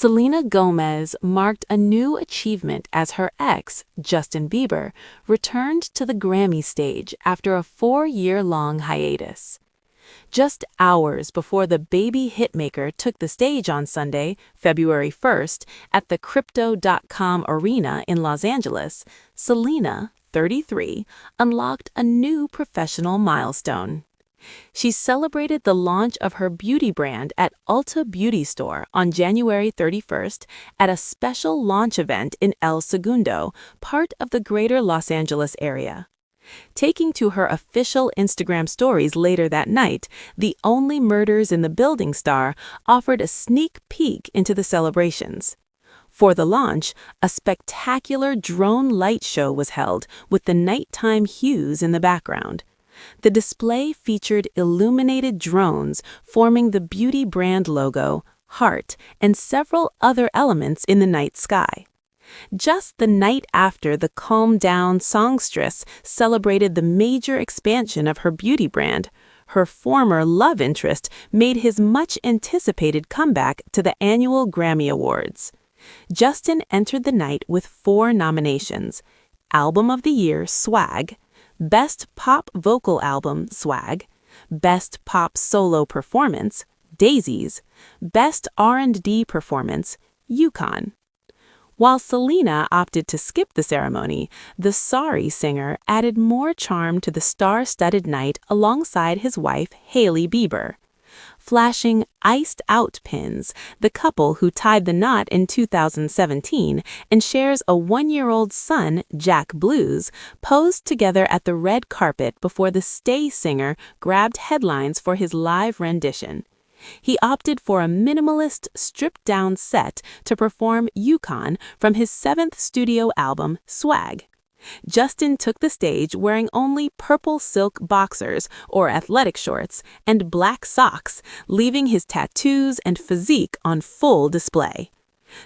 Selena Gomez marked a new achievement as her ex, Justin Bieber, returned to the Grammy stage after a 4-year-long hiatus. Just hours before the baby hitmaker took the stage on Sunday, February 1st, at the Crypto.com Arena in Los Angeles, Selena, 33, unlocked a new professional milestone. She celebrated the launch of her beauty brand at Ulta Beauty store on January 31st at a special launch event in El Segundo, part of the greater Los Angeles area. Taking to her official Instagram stories later that night, the Only Murders in the Building star offered a sneak peek into the celebrations. For the launch, a spectacular drone light show was held with the nighttime hues in the background. The display featured illuminated drones forming the beauty brand logo, heart, and several other elements in the night sky. Just the night after the Calm Down songstress celebrated the major expansion of her beauty brand, her former love interest made his much-anticipated comeback to the annual Grammy Awards. Justin entered the night with 4 nominations: Album of the Year, Swag; Best Pop Vocal Album, Swag; Best Pop Solo Performance, Daisies; Best R&D Performance, Yukon. While Selena opted to skip the ceremony, the Sorry singer added more charm to the star-studded night alongside his wife, Hailey Bieber. Flashing iced-out pins, the couple who tied the knot in 2017 and shares a 1-year-old son, Jack Blues, posed together at the red carpet before the Stay singer grabbed headlines for his live rendition. He opted for a minimalist, stripped-down set to perform Yukon from his 7th studio album, Swag. Justin took the stage wearing only purple silk boxers or athletic shorts and black socks, leaving his tattoos and physique on full display.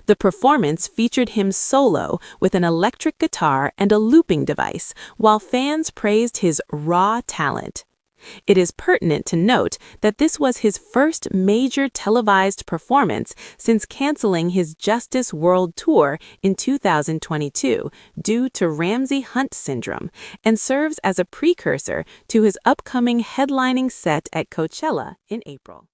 The performance featured him solo with an electric guitar and a looping device, while fans praised his raw talent. It is pertinent to note that this was his first major televised performance since canceling his Justice World Tour in 2022 due to Ramsay-Hunt syndrome, and serves as a precursor to his upcoming headlining set at Coachella in April.